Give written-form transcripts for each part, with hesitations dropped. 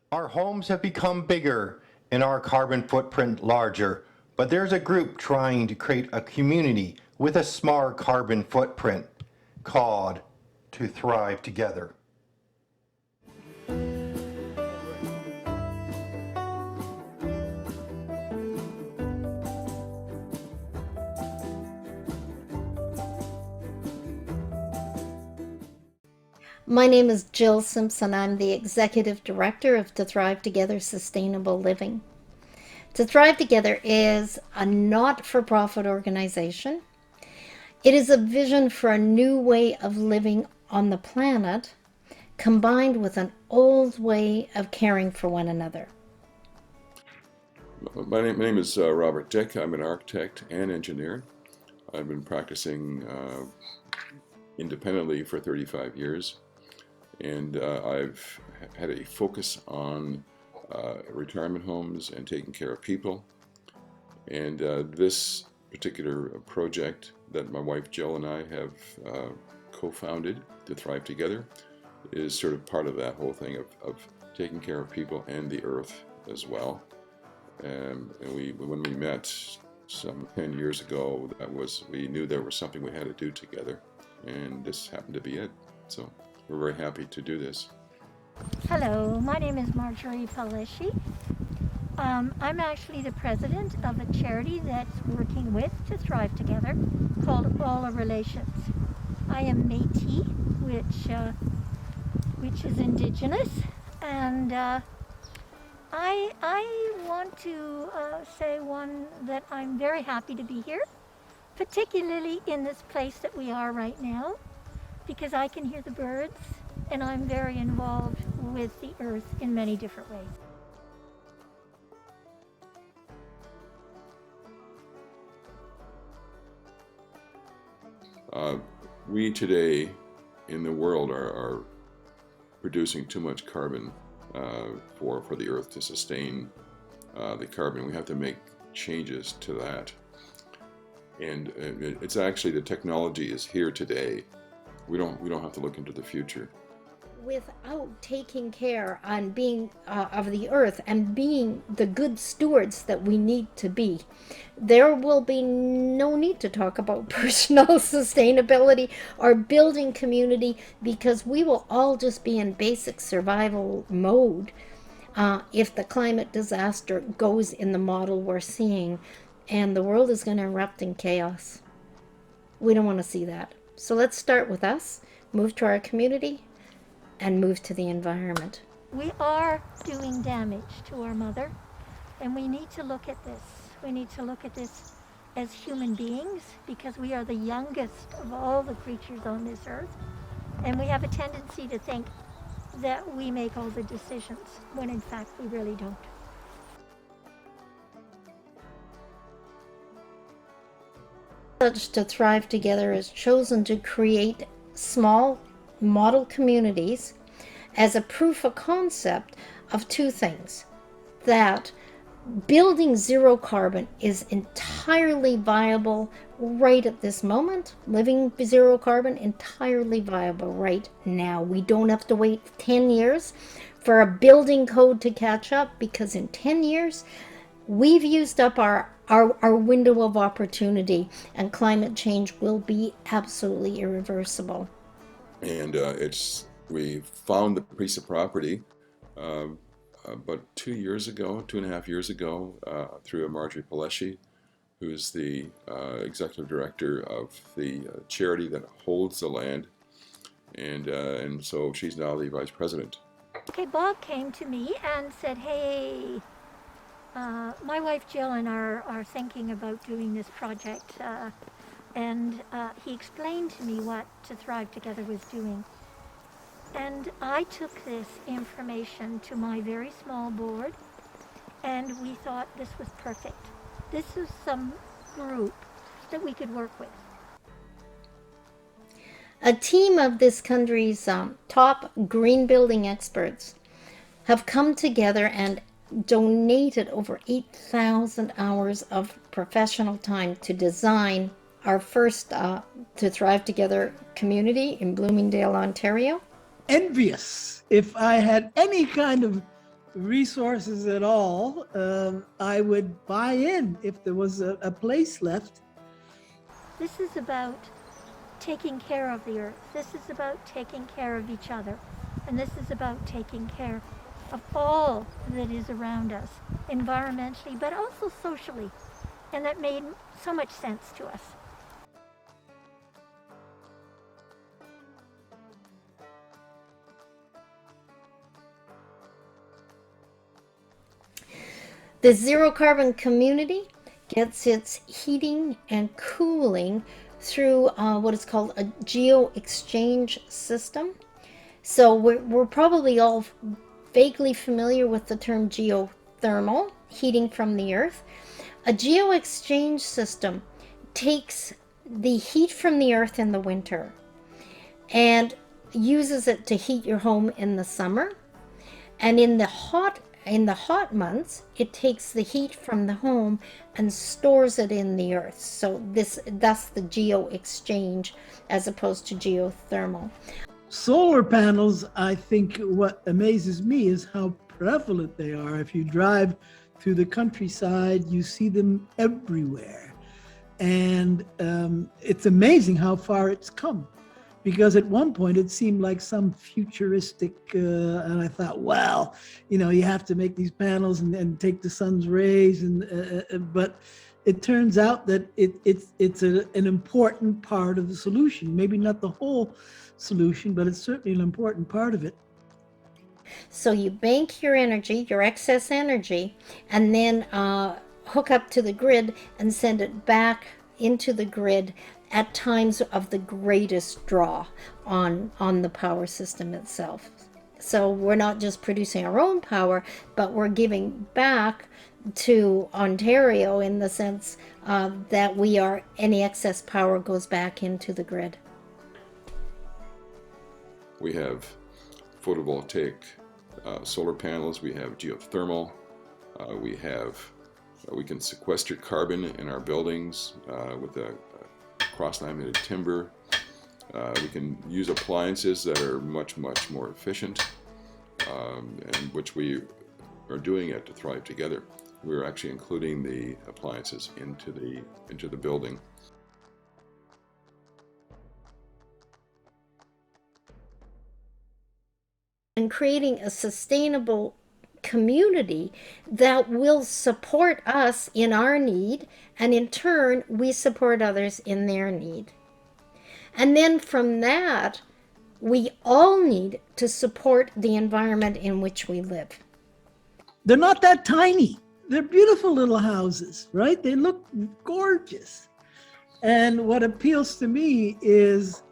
Our homes have become bigger and our carbon footprint larger, but there's a group trying to create a community with a smaller carbon footprint called To Thrive Together. My name is Jill Simpson. I'm the Executive Director of To Thrive Together Sustainable Living. To Thrive Together is a not-for-profit organization. It is a vision for a new way of living on the planet, combined with an old way of caring for one another. My name is Robert Dick. I'm an architect and engineer. I've been practicing independently for 35 years, and I've had a focus on retirement homes and taking care of people. And this particular project that my wife Jill and I have co-founded, To Thrive Together, is sort of part of that whole thing of taking care of people and the earth as well. And when we met some 10 years ago, we knew there was something we had to do together, and this happened to be it. So we're very happy to do this. Hello, my name is Marjorie Palesci. I'm actually the president of a charity that's working with To Thrive Together called All Our Relations. I am Métis, which is Indigenous, and I want to say that I'm very happy to be here, particularly in this place that we are right now, because I can hear the birds, and I'm very involved with the earth in many different ways. We today in the world are producing too much carbon for the earth to sustain the carbon. We have to make changes to that. And it's actually, the technology is here today. We don't have to look into the future. Without taking care and being of the earth and being the good stewards that we need to be, there will be no need to talk about personal sustainability or building community, because we will all just be in basic survival mode if the climate disaster goes in the model we're seeing, and the world is going to erupt in chaos. We don't want to see that. So let's start with us, move to our community, and move to the environment. We are doing damage to our mother, and we need to look at this. We need to look at this as human beings, because we are the youngest of all the creatures on this earth, and we have a tendency to think that we make all the decisions, when in fact we really don't. To Thrive Together is chosen to create small model communities as a proof of concept of two things: that building zero carbon is entirely viable right at this moment. Living zero carbon, entirely viable right now. We don't have to wait 10 years for a building code to catch up, because in 10 years we've used up our window of opportunity, and climate change will be absolutely irreversible. And we found the piece of property about 2.5 years ago, through a Marjorie Palesci, who's the executive director of the charity that holds the land, and so she's now the vice president. Okay, Bob came to me and said, hey, my wife Jill and I are thinking about doing this project, and he explained to me what To Thrive Together was doing. And I took this information to my very small board, and we thought this was perfect. This is some group that we could work with. A team of this country's top green building experts have come together and donated over 8,000 hours of professional time to design our first To Thrive Together community in Bloomingdale, Ontario. Envious. If I had any kind of resources at all, I would buy in if there was a place left. This is about taking care of the earth. This is about taking care of each other. And this is about taking care of all that is around us, environmentally, but also socially. And that made so much sense to us. The zero carbon community gets its heating and cooling through what is called a geo exchange system. So we're probably all vaguely familiar with the term geothermal, heating from the earth. A geo exchange system takes the heat from the earth in the winter and uses it to heat your home in the summer. And in the hot months, it takes the heat from the home and stores it in the earth. So that's the geo exchange as opposed to geothermal. Solar panels, I think what amazes me is how prevalent they are. If you drive through the countryside, you see them everywhere. And it's amazing how far it's come. Because at one point it seemed like some futuristic, and I thought, well, you have to make these panels and take the sun's rays, but it turns out that it's an important part of the solution. Maybe not the whole solution, but it's certainly an important part of it. So you bank your energy, your excess energy, and then hook up to the grid and send it back into the grid at times of the greatest draw on the power system itself. So we're not just producing our own power, but we're giving back to Ontario in the sense that any excess power goes back into the grid. We have photovoltaic solar panels, we have geothermal, we can sequester carbon in our buildings with a cross-laminated timber. We can use appliances that are much, much more efficient, and which we are doing it to Thrive Together. We're actually including the appliances into the building. And creating a sustainable community that will support us in our need, and in turn we support others in their need. And then from that, we all need to support the environment in which we live. They're not that tiny. They're beautiful little houses, right? They look gorgeous. And what appeals to me is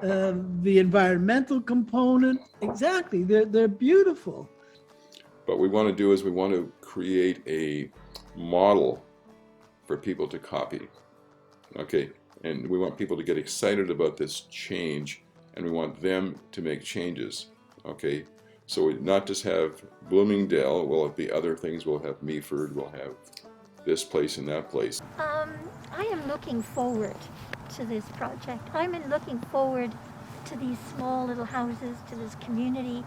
the environmental component. Exactly, they're beautiful. What we want to do is we want to create a model for people to copy, okay? And we want people to get excited about this change, and we want them to make changes, okay? So we not just have Bloomingdale, we'll have the other things, we'll have Meaford, we'll have this place and that place. I am looking forward to this project. I'm looking forward to these small little houses, to this community,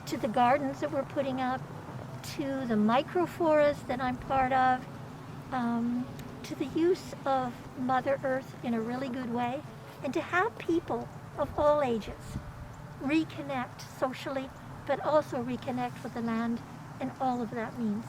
to the gardens that we're putting up, to the microforest that I'm part of, to the use of Mother Earth in a really good way, and to have people of all ages reconnect socially, but also reconnect with the land, and all of that means.